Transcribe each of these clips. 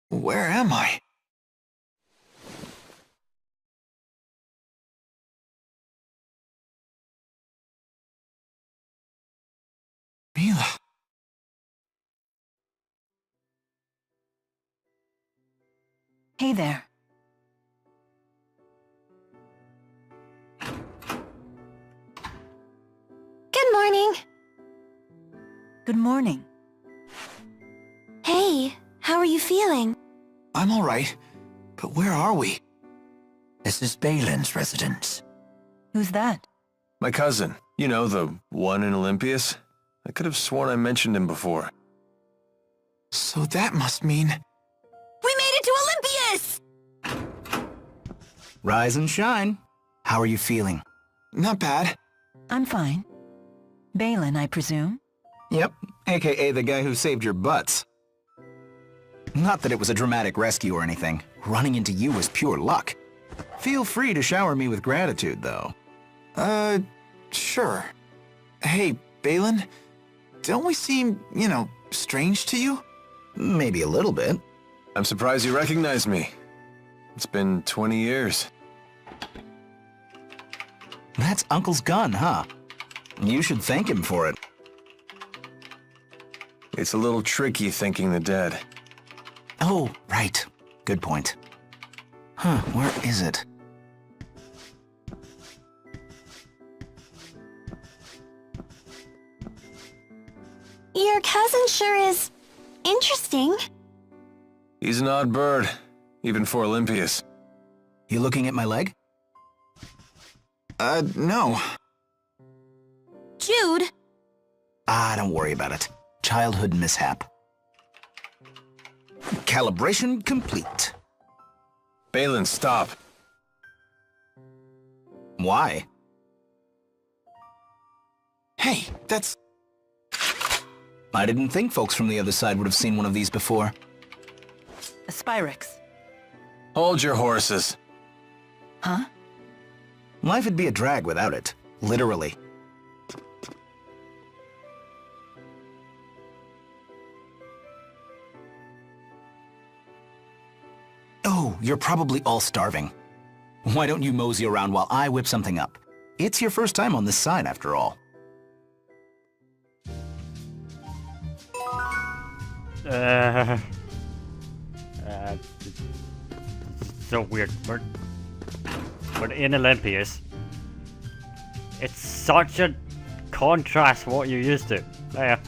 Where am I? Mila. Hey there. Good morning. Good morning. Hey, how are you feeling? I'm alright, but where are we? This is Balin's residence. Who's that? My cousin. You know, the one in Elympios. I could have sworn I mentioned him before. So that must mean... We made it to Elympios! Rise and shine. How are you feeling? Not bad. I'm fine. Balin, I presume? Yep, aka the guy who saved your butts. Not that it was a dramatic rescue or anything. Running into you was pure luck. Feel free to shower me with gratitude, though. Sure. Hey, Balin, don't we seem, strange to you? Maybe a little bit. I'm surprised you recognize me. It's been 20 years. That's Uncle's gun, huh? You should thank him for it. It's a little tricky thanking the dead. Oh, right. Good point. Huh, where is it? Your cousin sure is... interesting. He's an odd bird, even for Elympios. You looking at my leg? No. Jude! Don't worry about it. Childhood mishap. Calibration complete. Balin, stop. Why? Hey, that's... I didn't think folks from the other side would have seen one of these before. A Spyrex. Hold your horses. Huh? Life would be a drag without it. Literally. Oh, you're probably all starving. Why don't you mosey around while I whip something up? It's your first time on this side, after all. So weird. We're in Elympios. It's such a contrast from what you're used to. Yeah.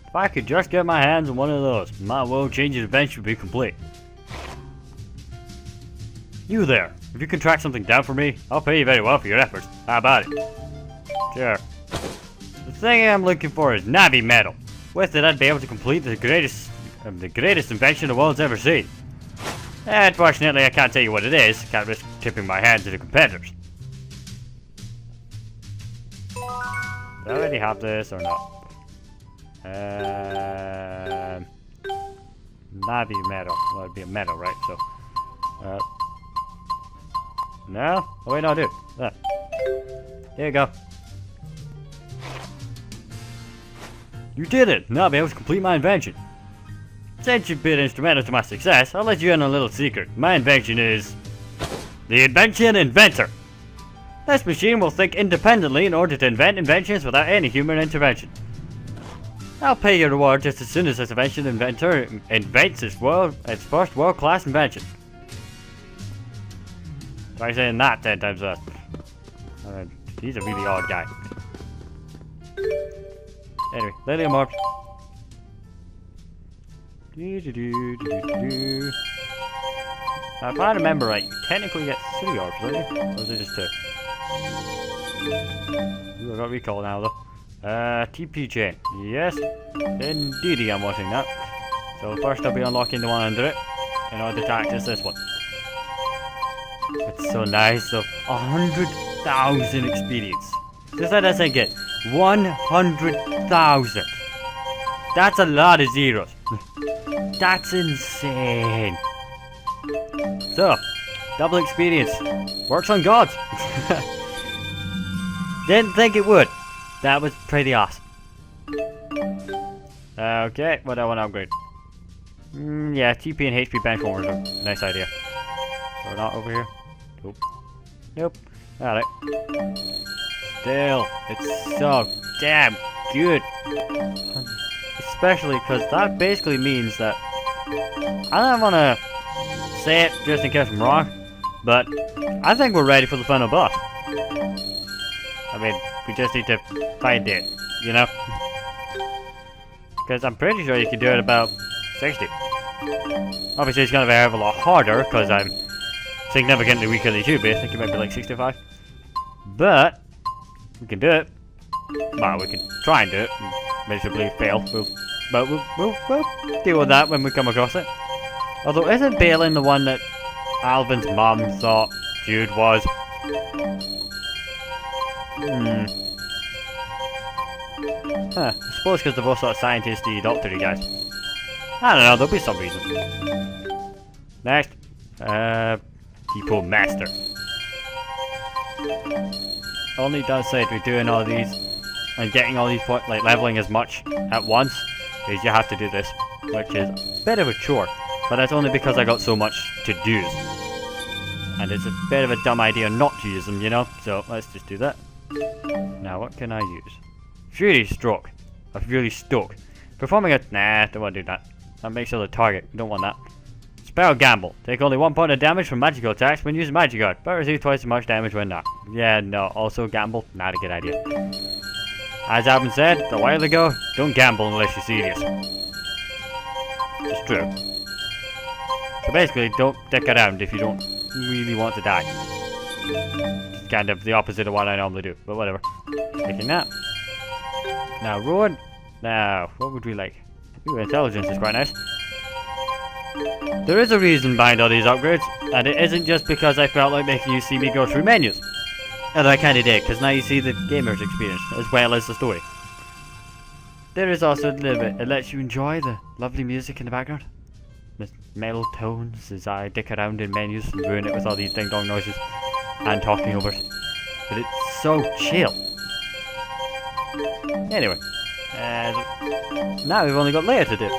If I could just get my hands on one of those, my world-changing adventure would be complete. You there, if you can track something down for me, I'll pay you very well for your efforts. How about it? Sure. The thing I'm looking for is Navi metal. With it, I'd be able to complete the greatest invention the world's ever seen. Unfortunately, I can't tell you what it is. Can't risk tipping my hand to the competitors. Do I already have this or not? Navi metal. Well, it'd be a metal, right? So, no? Oh wait, no, I do. Here you go. You did it! Now I'll be able to complete my invention. Since you've been instrumental to my success, I'll let you in on a little secret. My invention is... the Invention Inventor. This machine will think independently in order to invent inventions without any human intervention. I'll pay your reward just as soon as this invention inventor invents its first world-class invention. Try saying that 10 times fast. He's a really odd guy. Anyway, Lilium Orbs. Now, if I remember right, you technically get 3 orbs, don't you? Or is it just 2? Ooh, I got recall now though. TP chain. Yes, indeed I'm wanting that. So first I'll be unlocking the one under it in order to access this one. It's so nice though. 100,000 experience. Just let us think it. 100,000. That's a lot of zeros. That's insane. So, double experience. Works on gods. Didn't think it would. That was pretty awesome. Okay, what do I want to upgrade? Yeah, TP and HP bench warmers are a nice idea. We're not over here. Nope. Nope. Alright. Still, it's so damn good. Especially because that basically means that I don't want to say it just in case I'm wrong, but I think we're ready for the final boss. I mean, we just need to find it, you know? Because I'm pretty sure you can do it about 60. Obviously, it's going to be a hell of a lot harder because I'm significantly weaker than you should be. I think it might be like 65. But we can do it. Well, we can try and do it. Miserably fail. But we'll deal with that when we come across it. Although, isn't Balin the one that Alvin's mom thought Jude was? Huh, I suppose because they're both sort of scientisty, doctor-y guys. I don't know, there'll be some reason. Next. Depot Master. Only does say to be doing all these and getting all these points, like leveling as much at once, is you have to do this, which is a bit of a chore. But that's only because I got so much to do. And it's a bit of a dumb idea not to use them, you know? So let's just do that. Now what can I use? Fury Stroke. A Fury Stoke. Performing a... Nah, don't want to do that. That makes you the target. We don't want that. Spell Gamble. Take only 1 point of damage from magical attacks when using Magic Guard, but receive twice as much damage when not. Yeah, no. Also gamble. Not a good idea. As Alvin said a while ago, don't gamble unless you're serious. It's true. So basically, don't dick around if you don't really want to die. It's kind of the opposite of what I normally do, but whatever. Taking that. Now, Road. Now, what would we like? Ooh, intelligence is quite nice. There is a reason behind all these upgrades, and it isn't just because I felt like making you see me go through menus. And I kinda did, because now you see the gamer's experience, as well as the story. There is also a little bit, it lets you enjoy the lovely music in the background. The mellow tones as I dick around in menus and ruin it with all these ding-dong noises and talking overs. But it's so chill. Anyway, now we've only got Leia to do,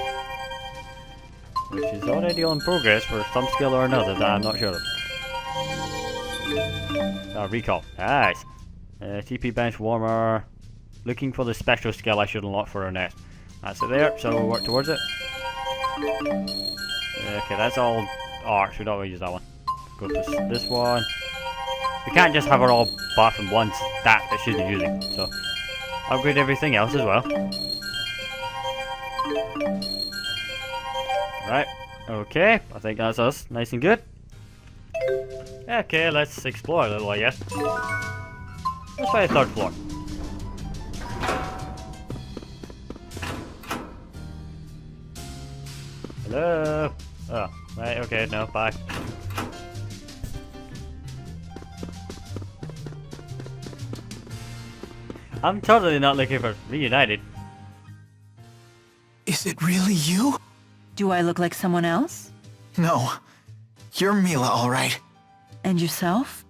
which is already on progress for some skill or another that I'm not sure of. Recall. Nice. TP bench warmer. Looking for the special skill I should unlock for her next. That's it there, so we'll work towards it. Okay, that's all arts. We don't want to use that one. Go for this one. We can't just have her all buff in one stat that she's using, so upgrade everything else as well. Right. Okay, I think that's us. Nice and good. Okay, let's explore a little, I guess. Let's try the 3rd floor. Hello? Oh, right, okay, no, bye. I'm totally not looking for reunited. Is it really you? Do I look like someone else? No. You're Mila, all right. And yourself?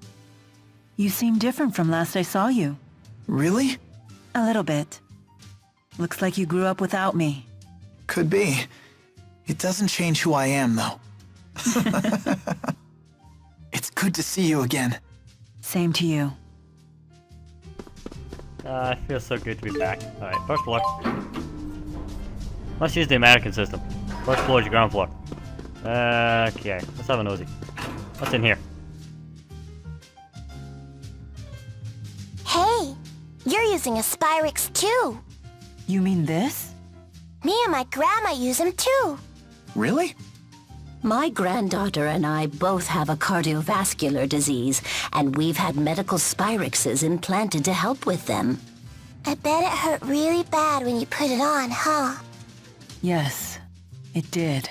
You seem different from last I saw you. Really? A little bit. Looks like you grew up without me. Could be. It doesn't change who I am, though. It's good to see you again. Same to you. It feels so good to be back. Alright, 1st floor. Let's use the American system. 1st floor is your ground floor. Okay, let's have a nosy. What's in here? Hey, you're using a Spyrix too. You mean this? Me and my grandma use them too. Really? My granddaughter and I both have a cardiovascular disease, and we've had medical Spyrixes implanted to help with them. I bet it hurt really bad when you put it on, huh? Yes, it did.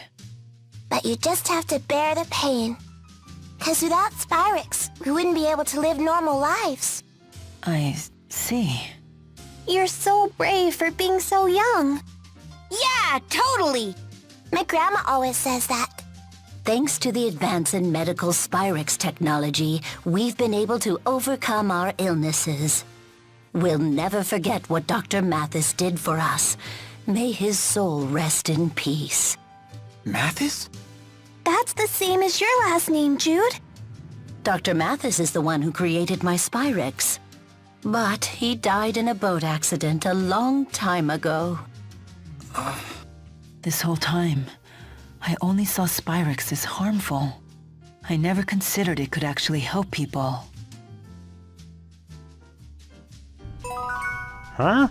But you just have to bear the pain. 'Cause without Spyrix, we wouldn't be able to live normal lives. I see. You're so brave for being so young. Yeah, totally. My grandma always says that. Thanks to the advance in medical Spyrix technology, we've been able to overcome our illnesses. We'll never forget what Dr. Mathis did for us. May his soul rest in peace. Mathis? That's the same as your last name, Jude. Dr. Mathis is the one who created my Spyrex. But he died in a boat accident a long time ago. This whole time, I only saw Spyrex as harmful. I never considered it could actually help people. Huh?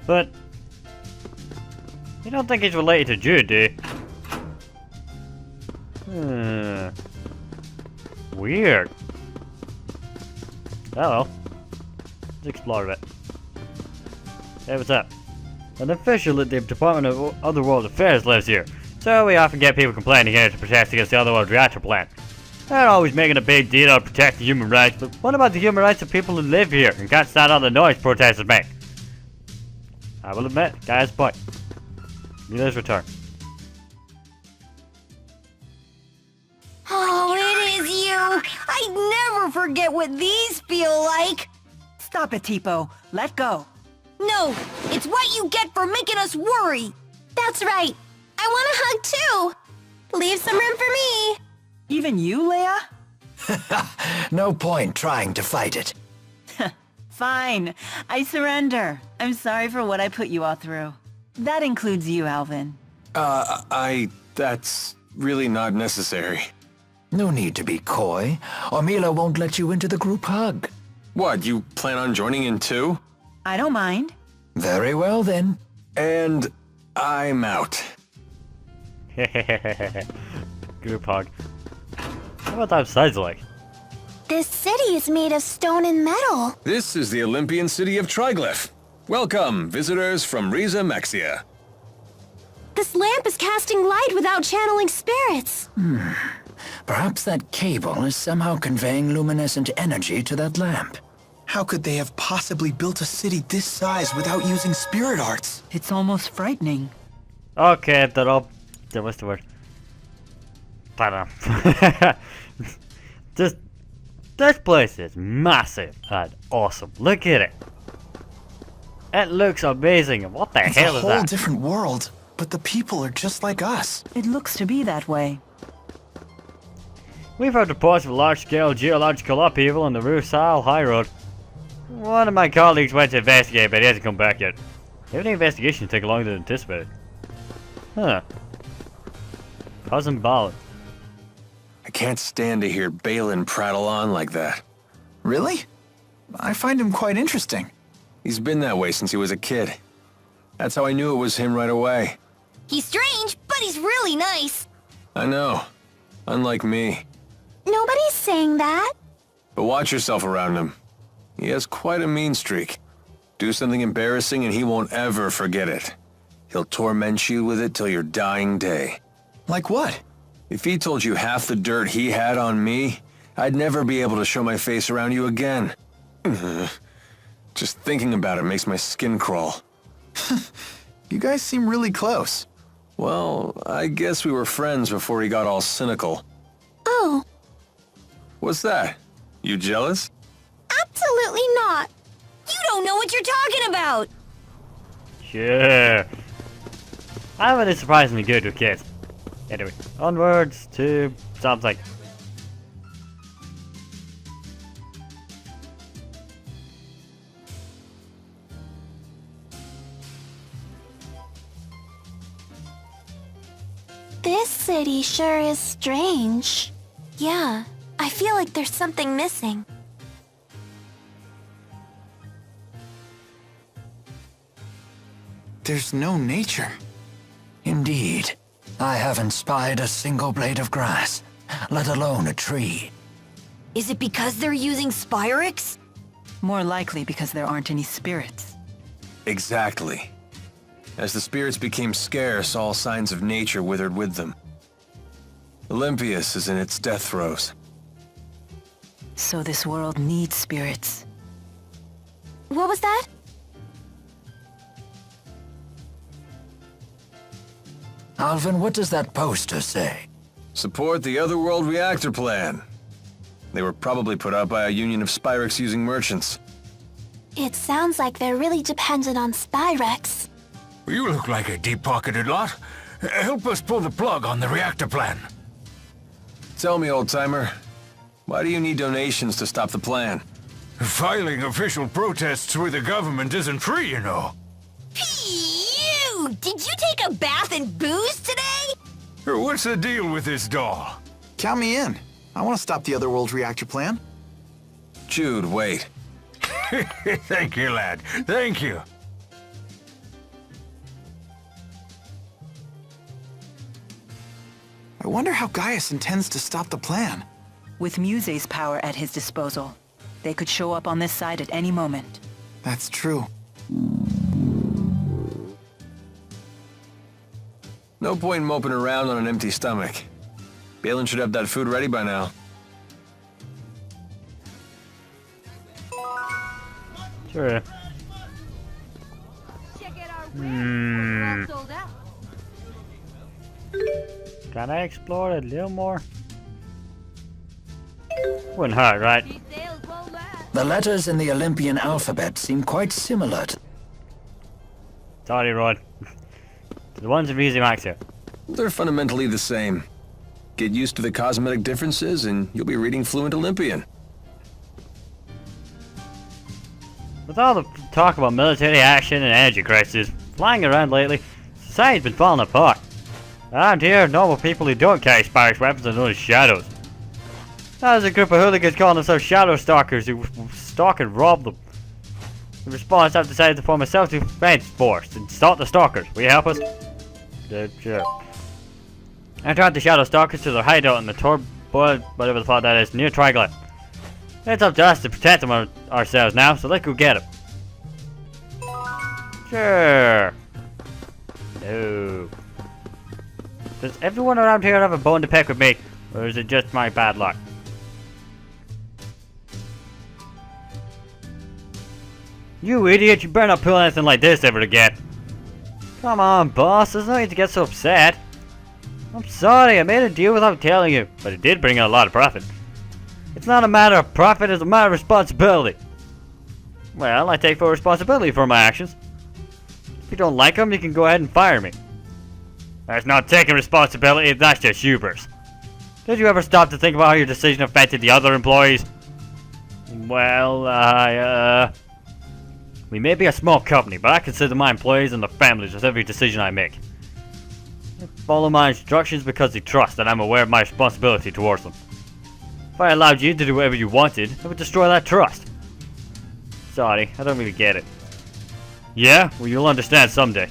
But... you don't think he's related to Jude, do you? Weird. Oh well. Let's explore a bit. Hey, what's up? An official at the Department of Otherworld Affairs lives here, so we often get people complaining here to protest against the Otherworld reactor plant. They're always making a big deal of protecting human rights, but what about the human rights of people who live here and can't stand all the noise protesters make? I will admit, guy has a point. Neither's return. Oh, it is you! I never forget what these feel like! Stop it, Tipo. Let go. No, it's what you get for making us worry! That's right. I want a hug too! Leave some room for me! Even you, Leia? No point trying to fight it. Fine. I surrender. I'm sorry for what I put you all through. That includes you, Alvin. That's really not necessary. No need to be coy, or Mila won't let you into the group hug. What, you plan on joining in too? I don't mind. Very well then. And I'm out. Group hug. What that side's like? This city is made of stone and metal. This is the Olympian city of Triglyph. Welcome, visitors from Riza Mexia. This lamp is casting light without channeling spirits. Perhaps that cable is somehow conveying luminescent energy to that lamp. How could they have possibly built a city this size without using spirit arts? It's almost frightening. Okay, they're all... what's the word? I don't know. This place is massive and awesome. Look at it. It looks amazing. What the It's hell a is whole that? different world, but the people are just like us. It looks to be that way. We've heard reports of large-scale geological upheaval on the Rusal High Road. One of my colleagues went to investigate, but he hasn't come back yet. Maybe the investigation take longer than anticipated. Huh. Cousin Ballin. I can't stand to hear Balin prattle on like that. Really? I find him quite interesting. He's been that way since he was a kid. That's how I knew it was him right away. He's strange, but he's really nice. I know. Unlike me. Nobody's saying that. But watch yourself around him. He has quite a mean streak. Do something embarrassing and he won't ever forget it. He'll torment you with it till your dying day. Like what? If he told you half the dirt he had on me, I'd never be able to show my face around you again. Just thinking about it makes my skin crawl. You guys seem really close. Well, I guess we were friends before he got all cynical. Oh, What's that? You jealous? absolutely not. You don't know what you're talking about. Sure. I'm really surprisingly good with kids. Anyway, onwards to something. This city sure is strange. Yeah, I feel like there's something missing. There's no nature. Indeed. I haven't spied a single blade of grass, let alone a tree. Is it because they're using Spyrex? More likely because there aren't any spirits. Exactly. As the spirits became scarce, all signs of nature withered with them. Elympios is in its death throes. So this world needs spirits. What was that? Alvin, what does that poster say? Support the Otherworld reactor plan. They were probably put out by a union of Spyrex-using merchants. It sounds like they're really dependent on Spyrex. You look like a deep-pocketed lot. Help us pull the plug on the reactor plan. Tell me, old-timer, why do you need donations to stop the plan? Filing official protests with the government isn't free, you know. Phew! Did you take a bath in booze today? What's the deal with this doll? Count me in. I want to stop the Otherworld reactor plan. Jude, wait. Thank you, lad. Thank you. I wonder how Gaius intends to stop the plan. With Muse's power at his disposal, they could show up on this side at any moment. That's true. No point moping around on an empty stomach. Balin should have that food ready by now. Sure. Can I explore it a little more? Wouldn't hurt, right? The letters in the Olympian alphabet seem quite similar to... Sorry, Rod. The ones in Museum Max here. They're fundamentally the same. Get used to the cosmetic differences and you'll be reading fluent Olympian. With all the talk about military action and energy crises flying around lately, society's been falling apart. Around here, normal people who don't carry Spyrex weapons are known as shadows. Now there's a group of hooligans calling themselves shadow stalkers who stalk and rob them. In response, I've decided to form a self-defense force and stalk the stalkers. Will you help us? Sure. I tried the shadow stalkers to their hideout in the Torboy, whatever the fuck that is, near Triglass. It's up to us to protect them ourselves now, so let's go get them. Sure. No. Does everyone around here have a bone to pick with me, or is it just my bad luck? You idiot, you better not pull anything like this ever again. Come on, boss, there's no need to get so upset. I'm sorry, I made a deal without telling you, but it did bring in a lot of profit. It's not a matter of profit, it's a matter of responsibility. Well, I take full responsibility for my actions. If you don't like them, you can go ahead and fire me. That's not taking responsibility, that's just hubris. Did you ever stop to think about how your decision affected the other employees? Well, we may be a small company, but I consider my employees and their families with every decision I make. They follow my instructions because they trust that I'm aware of my responsibility towards them. If I allowed you to do whatever you wanted, it would destroy that trust. Sorry, I don't really get it. Yeah? Well, you'll understand someday.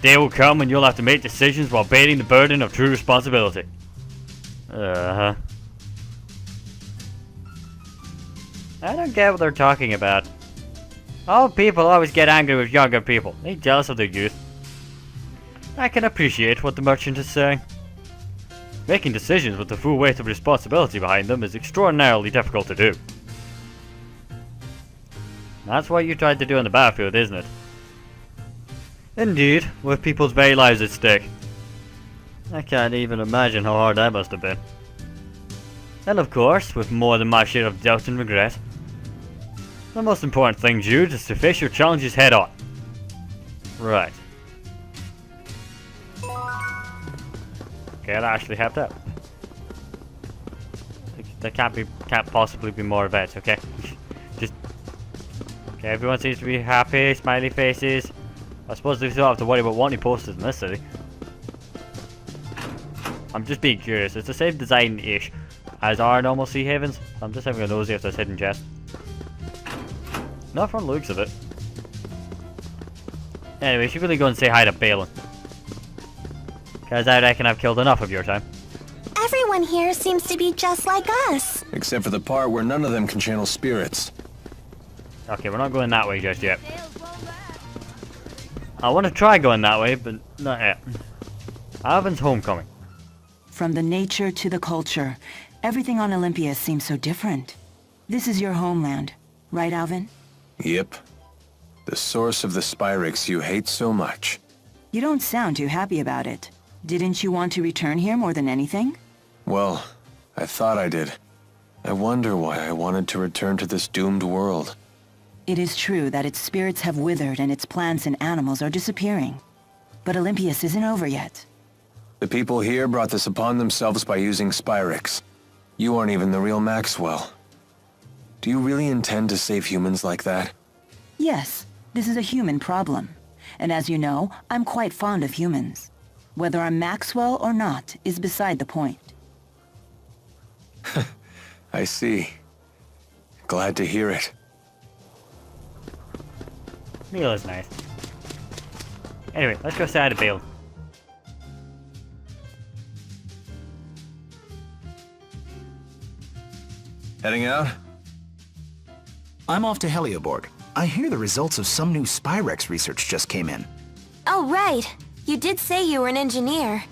Day will come when you'll have to make decisions while bearing the burden of true responsibility. I don't get what they're talking about. Old people always get angry with younger people. They're jealous of their youth. I can appreciate what the merchant is saying. Making decisions with the full weight of responsibility behind them is extraordinarily difficult to do. That's what you tried to do on the battlefield, isn't it? Indeed, with people's very lives at stake. I can't even imagine how hard that must have been. And of course, with more than my share of doubt and regret. The most important thing, Jude, is to face your challenges head on. Right. Okay, that actually helped out. There can't possibly be more events, okay? Just... Okay, everyone seems to be happy, smiley faces. I suppose we still have to worry about wanting posters in this city. I'm just being curious. It's the same design-ish as our normal sea havens. I'm just having a nosy if there's hidden chests. Not from the looks of it. Anyway, we should really go and say hi to Balin. Because I reckon I've killed enough of your time. Everyone here seems to be just like us. Except for the part where none of them can channel spirits. Okay, we're not going that way just yet. I want to try going that way, but not yet. Alvin's homecoming. From the nature to the culture, everything on Elympios seems so different. This is your homeland, right, Alvin? Yep. The source of the Spyrex you hate so much. You don't sound too happy about it. Didn't you want to return here more than anything? Well, I thought I did. I wonder why I wanted to return to this doomed world. It is true that its spirits have withered and its plants and animals are disappearing. But Elympios isn't over yet. The people here brought this upon themselves by using Spyrix. You aren't even the real Maxwell. Do you really intend to save humans like that? Yes, this is a human problem. And as you know, I'm quite fond of humans. Whether I'm Maxwell or not is beside the point. I see. Glad to hear it. Meal is nice. Anyway, let's go say hi to Bale. Heading out? I'm off to Helioborg. I hear the results of some new Spyrex research just came in. Oh, right. You did say you were an engineer.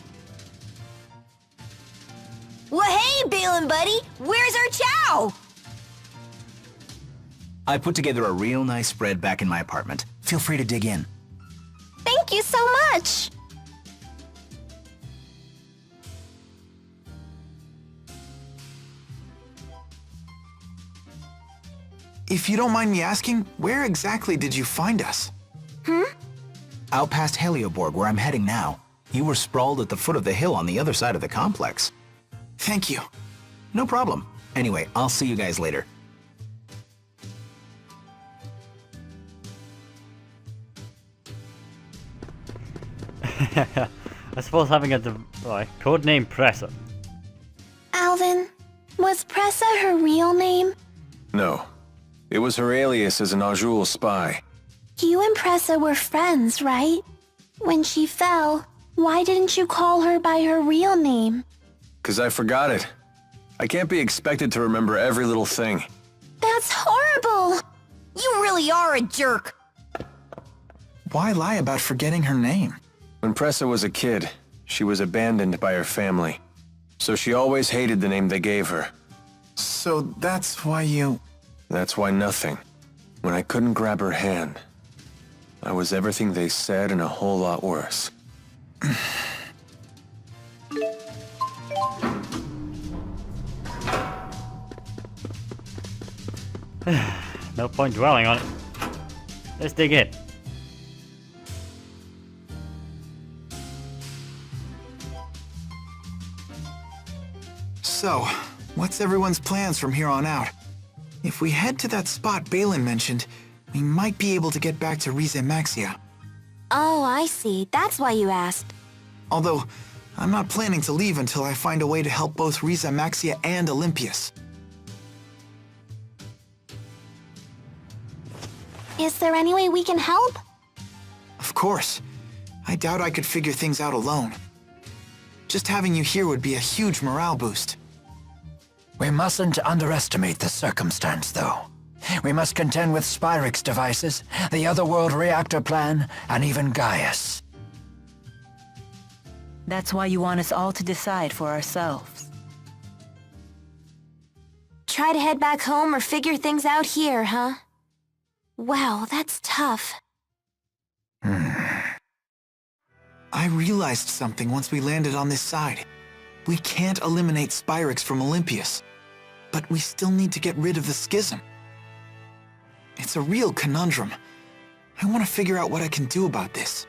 Well, hey, Balin buddy! Where's our chow? I put together a real nice spread back in my apartment. Feel free to dig in. Thank you so much! If you don't mind me asking, where exactly did you find us? Out past Helioborg, where I'm heading now. You were sprawled at the foot of the hill on the other side of the complex. Thank you. No problem. Anyway, I'll see you guys later. I suppose having a codename Pressa. Alvin, was Pressa her real name? No. It was her alias as an Ajul spy. You and Pressa were friends, right? When she fell, why didn't you call her by her real name? 'Cause I forgot it. I can't be expected to remember every little thing. That's horrible! You really are a jerk! Why lie about forgetting her name? When Pressa was a kid, she was abandoned by her family. So she always hated the name they gave her. So that's why you... That's why nothing. When I couldn't grab her hand, I was everything they said and a whole lot worse. No point dwelling on it. Let's dig in. So, what's everyone's plans from here on out? If we head to that spot Balin mentioned, we might be able to get back to Rize Maxia. Oh, I see. That's why you asked. Although, I'm not planning to leave until I find a way to help both Rize Maxia and Elympios. Is there any way we can help? Of course. I doubt I could figure things out alone. Just having you here would be a huge morale boost. We mustn't underestimate the circumstance, though. We must contend with Spyrix devices, the Otherworld reactor plan, and even Gaius. That's why you want us all to decide for ourselves. Try to head back home or figure things out here, huh? Wow, that's tough. I realized something once we landed on this side. We can't eliminate Spyrix from Elympios, but we still need to get rid of the schism. It's a real conundrum. I want to figure out what I can do about this.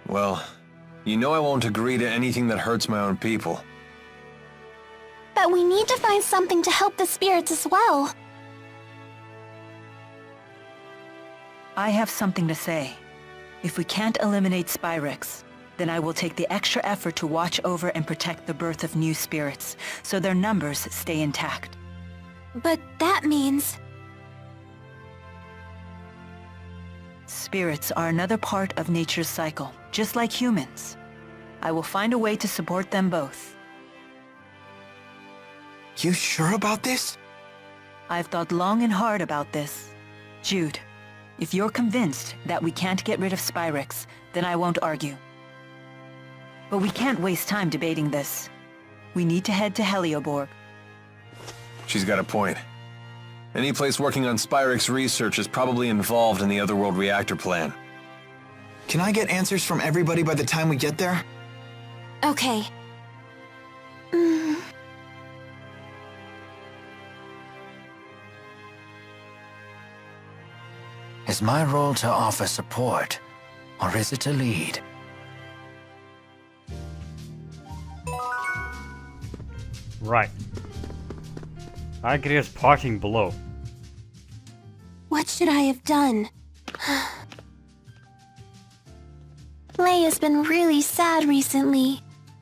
Well, you know I won't agree to anything that hurts my own people. But we need to find something to help the spirits as well. I have something to say. If we can't eliminate Spyrix, then I will take the extra effort to watch over and protect the birth of new spirits, so their numbers stay intact. But that means... Spirits are another part of nature's cycle, just like humans. I will find a way to support them both. You sure about this? I've thought long and hard about this. Jude, if you're convinced that we can't get rid of Spyrix, then I won't argue. But we can't waste time debating this. We need to head to Helioborg. She's got a point. Any place working on Spyrix research is probably involved in the Otherworld reactor plan. Can I get answers from everybody by the time we get there? Okay. Is my role to offer support, or is it to lead? Right. Agria's parting below. What should I have done? Leia's been really sad recently.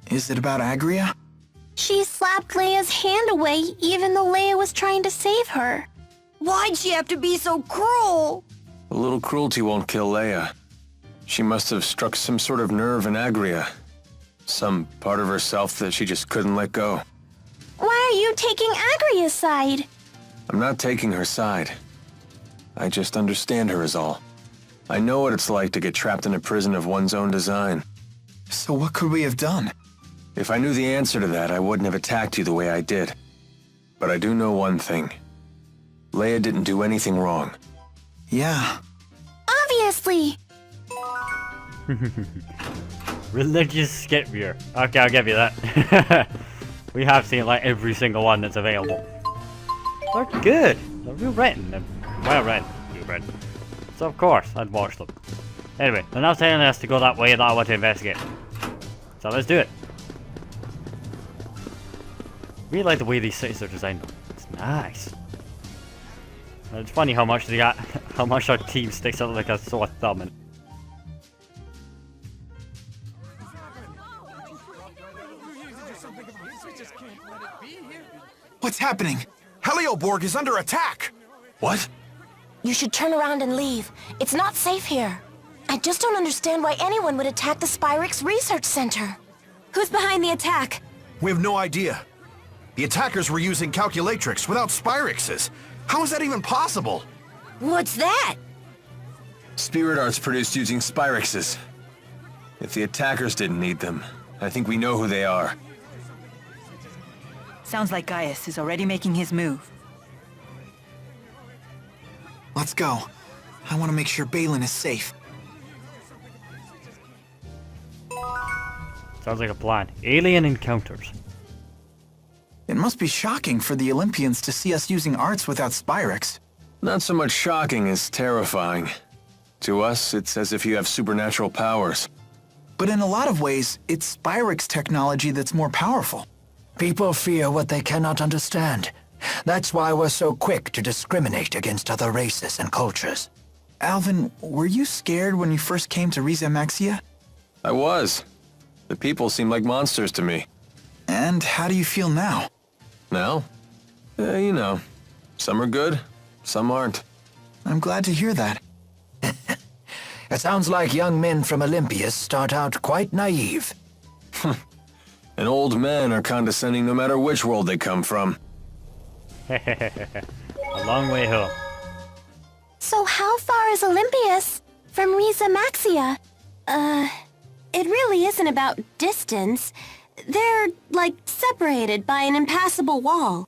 Is it about Agria? She slapped Leia's hand away even though Leia was trying to save her. Why'd she have to be so cruel? A little cruelty won't kill Leia. She must have struck some sort of nerve in Agria. Some part of herself that she just couldn't let go. Why are you taking Agria's side? I'm not taking her side. I just understand her is all. I know what it's like to get trapped in a prison of one's own design. So what could we have done? If I knew the answer to that, I wouldn't have attacked you the way I did. But I do know one thing. Leia didn't do anything wrong. Yeah. Obviously. Religious Scipio. Okay, I'll give you that. We have seen like every single one that's available. They're good. They're well written. They're well written. So of course, I'd watch them. Anyway, they're now telling us to go that way that I want to investigate. So let's do it. Really like the way these cities are designed. It's nice. It's funny how much they got, how much our team sticks out like a sore thumb. And What's happening? Helioborg is under attack! What? You should turn around and leave. It's not safe here. I just don't understand why anyone would attack the Spyrix Research Center. Who's behind the attack? We have no idea. The attackers were using calculatrix without Spyrixes. How is that even possible? What's that? Spirit arts produced using Spyrixes. If the attackers didn't need them, I think we know who they are. Sounds like Gaius is already making his move. Let's go. I want to make sure Balin is safe. sounds like a plan. Alien encounters. It must be shocking for the Olympians to see us using arts without Spyrix. Not so much shocking as terrifying. To us, it's as if you have supernatural powers. But in a lot of ways, it's Spyrix technology that's more powerful. People fear what they cannot understand. That's why we're so quick to discriminate against other races and cultures. Alvin, were you scared when you first came to Riza Maxia? I was. The people seem like monsters to me. And how do you feel now? Now? You know. Some are good, some aren't. I'm glad to hear that. It sounds like young men from Elympios start out quite naive. And old men are condescending no matter which world they come from. A long way home. So how far is Elympios from Riza Maxia? It really isn't about distance. They're, like, separated by an impassable wall.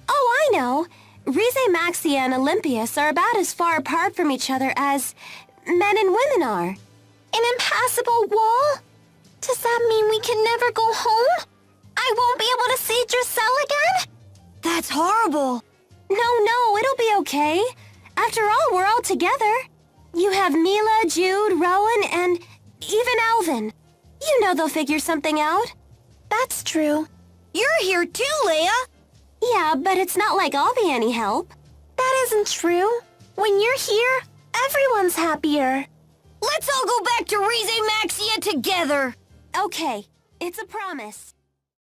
Oh, I know! Riza Maxia and Elympios are about as far apart from each other as men and women are. An impassable wall? Does that mean we can never go home? I won't be able to see Drusilla again? That's horrible. No, it'll be okay. After all, we're all together. You have Mila, Jude, Rowan, and even Alvin. You know they'll figure something out. That's true. You're here too, Leia. Yeah, but it's not like I'll be any help. That isn't true. When you're here, everyone's happier. Let's all go back to Rize Maxia together. Okay, it's a promise.